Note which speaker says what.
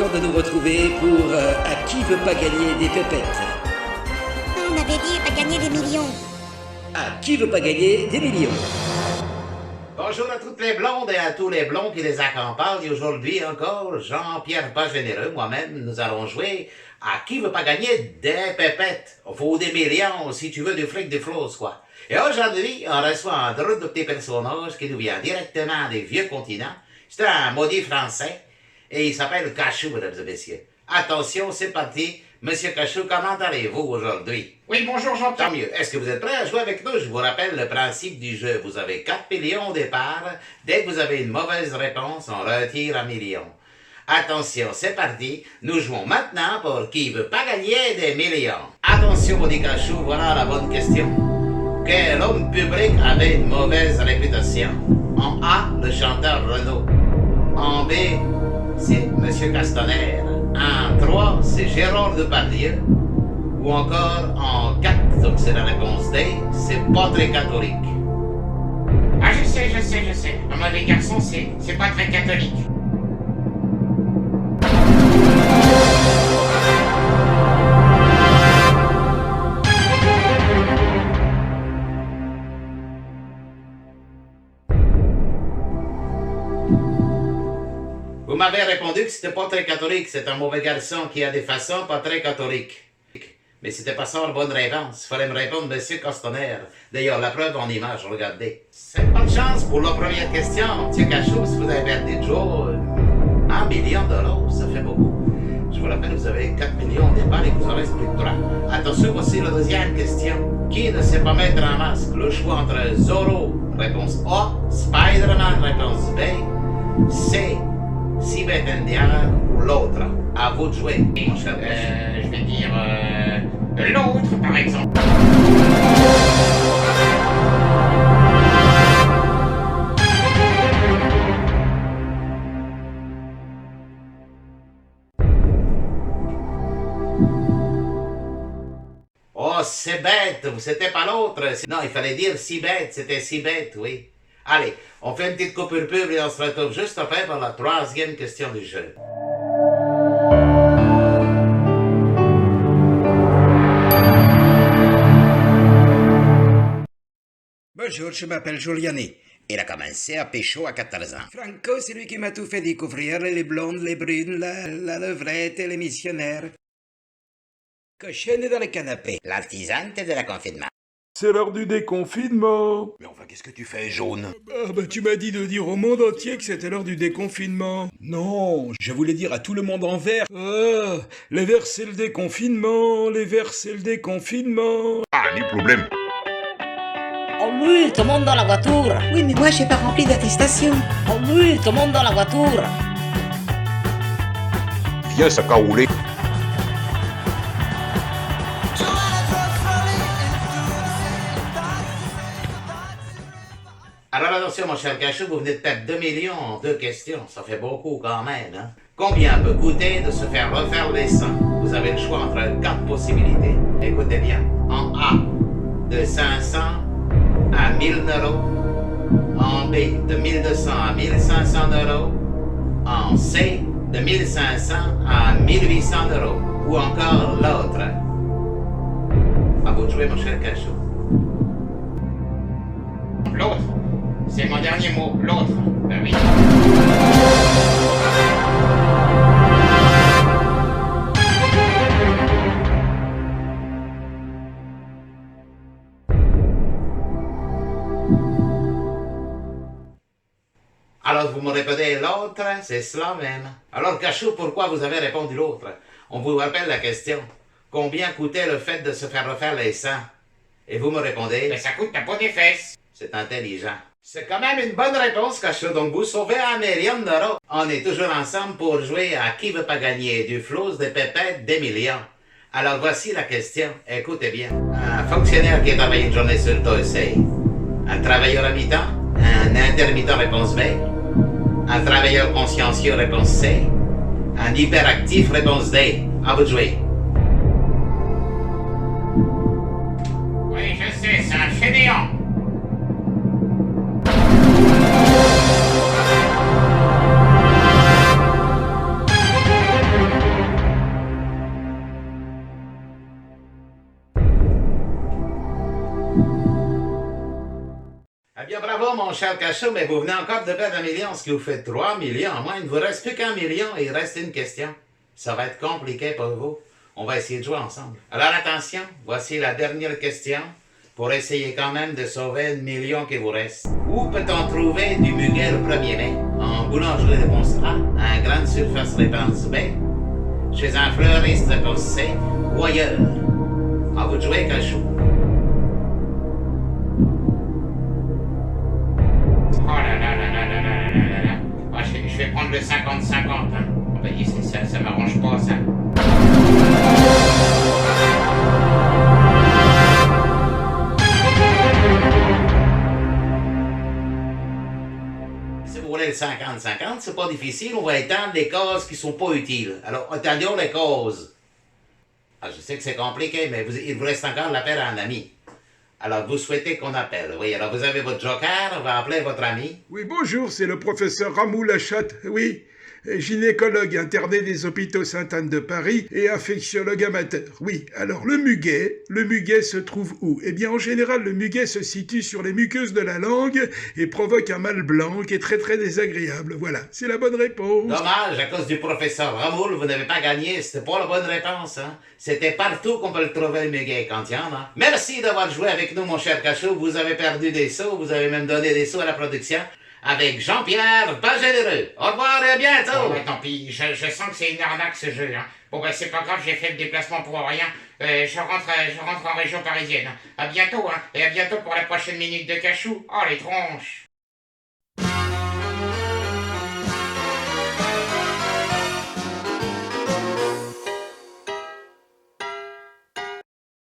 Speaker 1: content de nous retrouver pour À qui veut pas gagner des pépettes.
Speaker 2: On avait dit pas gagner des millions.
Speaker 1: À qui veut pas gagner des millions.
Speaker 3: Bonjour à toutes les blondes et à tous les blonds qui les accompagnent. Aujourd'hui encore, Jean-Pierre Pas Généreux, moi-même, nous allons jouer à qui veut pas gagner des pépettes. Il faut des millions si tu veux du fric, du floss, quoi. Et aujourd'hui, on reçoit un drôle de petit personnage qui nous vient directement des vieux continents. C'est un maudit français et il s'appelle Cachou, mesdames et messieurs. Attention, c'est parti. Monsieur Cachou, comment allez-vous aujourd'hui?
Speaker 4: Oui, bonjour Jean-Pierre.
Speaker 3: Tant mieux. Est-ce que vous êtes prêts à jouer avec nous? Je vous rappelle le principe du jeu. Vous avez 4 millions au départ. Dès que vous avez une mauvaise réponse, on retire 1 million. Attention, c'est parti. Nous jouons maintenant pour qui veut pas gagner des millions. Attention, Maudit Cachou, voilà la bonne question. Quel homme public avait une mauvaise réputation? En A, le chanteur Renaud. En B, c'est Monsieur Castaner. En 3, c'est Gérard Depardieu. Ou encore en 4, donc c'est la réponse D, c'est pas très catholique.
Speaker 4: Ah, je sais. Un mauvais garçon, c'est pas très catholique.
Speaker 3: Vous m'avez répondu que c'était pas très catholique, c'est un mauvais garçon qui a des façons pas très catholiques. Mais c'était pas ça la bonne réponse. Il fallait me répondre Monsieur Castaner. D'ailleurs, la preuve en image, regardez. C'est pas de chance pour la première question. Monsieur Cachou, si vous avez perdu de jour, 1 million $, ça fait beaucoup. Je vous rappelle, vous avez 4 millions au départ et vous en reste plus de 3. Attention, voici la deuxième question. Qui ne sait pas mettre un masque? Le choix entre Zorro, réponse A, Spider-Man, réponse B, C, Sibeth Indiana ou l'autre. À vous de jouer, mon cher Cachou.
Speaker 4: Je vais dire l'autre, par exemple.
Speaker 3: Oh, c'est bête, c'était pas l'autre. Non, il fallait dire si bête, c'était si bête, oui. Allez, on fait une petite coupure pub et on se retrouve juste après pour la troisième question du jeu.
Speaker 1: Bonjour, je m'appelle Giuliani.
Speaker 5: Il a commencé à pécho à 14 ans.
Speaker 1: Franco, c'est lui qui m'a tout fait découvrir, les blondes, les brunes, la levrette et les missionnaires. Cochonne dans le canapé.
Speaker 5: L'artisane de la confinement.
Speaker 6: C'est l'heure du déconfinement.
Speaker 5: Mais enfin, qu'est-ce que tu fais, jaune?
Speaker 6: Ah bah tu m'as dit de dire au monde entier que c'était l'heure du déconfinement. Non, je voulais dire à tout le monde en vert. Ah, les verts c'est le déconfinement, les verts c'est le déconfinement.
Speaker 7: Ah, ni problème.
Speaker 8: Oh oui, tout le monde dans la voiture.
Speaker 2: Oui, mais moi j'ai pas rempli d'attestation.
Speaker 8: Oh oui, tout le monde dans la voiture.
Speaker 7: Viens, ça caroulé.
Speaker 3: Alors attention, mon cher Cachou, vous venez de perdre 2 millions en 2 questions. Ça fait beaucoup quand même, hein? Combien peut coûter de se faire refaire les seins? Vous avez le choix entre 4 possibilités. Écoutez bien. En A, de 500 à 1000 euros. En B, de 1200 à 1500 euros. En C, de 1500 à 1800 euros. Ou encore l'autre. À vous de jouer, mon cher Cachou.
Speaker 4: L'autre. C'est mon dernier mot, l'autre. Ben oui.
Speaker 3: Alors vous me répétez l'autre, c'est cela même. Alors Cachou, pourquoi vous avez répondu l'autre? On vous rappelle la question. Combien coûtait le fait de se faire refaire les seins? Et vous me répondez...
Speaker 4: Mais ça coûte la peau des fesses.
Speaker 3: C'est intelligent. C'est quand même une bonne réponse, Cachou, donc vous sauvez 1 million $. On est toujours ensemble pour jouer à qui veut pas gagner du floss, des pépettes, des millions. Alors voici la question, écoutez bien. Un fonctionnaire qui travaille une journée sur deux, c'est un travailleur à mi-temps, un intermittent réponse B, un travailleur consciencieux réponse C, un hyperactif réponse D. À vous de jouer.
Speaker 4: Oui, je sais, c'est un fainéant.
Speaker 3: cher Cachot, mais vous venez encore de perdre 1 million, ce qui vous fait 3 millions en moins. Il ne vous reste plus qu'1 million et il reste une question. Ça va être compliqué pour vous. On va essayer de jouer ensemble. Alors attention, voici la dernière question pour essayer quand même de sauver 1 million qui vous reste. Où peut-on trouver du muguet le 1er mai? En boulangerie de Bonstrat, à grande surface Réponse B, chez un fleuriste de Poste C ou ailleurs. À vous de jouer, Cachot.
Speaker 4: Oh là là là là là là là là là. Ah, je vais prendre le 50-50, hein. Ah bah, ça m'arrange pas, ça.
Speaker 3: Si vous voulez le 50-50, c'est pas difficile, on va étendre les causes qui sont pas utiles. Alors, étendons les causes. Ah, je sais que c'est compliqué, mais il vous reste encore l'appel à un ami. Alors, vous souhaitez qu'on appelle. Oui, alors vous avez votre joker, on va appeler votre ami.
Speaker 6: Oui, bonjour, c'est le professeur Ramoul Lachatte, oui. Gynécologue interné des hôpitaux Sainte-Anne de Paris et infectiologue amateur. Oui, alors le muguet se trouve où? Eh bien, en général, le muguet se situe sur les muqueuses de la langue et provoque un mal blanc qui est très très désagréable. Voilà, c'est la bonne réponse.
Speaker 3: Dommage, à cause du professeur Ramoul, vous n'avez pas gagné. C'était pas la bonne réponse, hein. C'était partout qu'on peut le trouver, le muguet, quand il y en a. Merci d'avoir joué avec nous, mon cher Cachot. Vous avez perdu des sous, vous avez même donné des sous à la production. Avec Jean-Pierre, pas généreux. Au revoir et à bientôt.
Speaker 4: Bon, bah, tant pis, je sens que c'est une arnaque, ce jeu, hein. Bon, bah, c'est pas grave, j'ai fait le déplacement pour rien. Je rentre en région parisienne. À bientôt, hein. Et à bientôt pour la prochaine minute de Cachou. Oh, les tronches.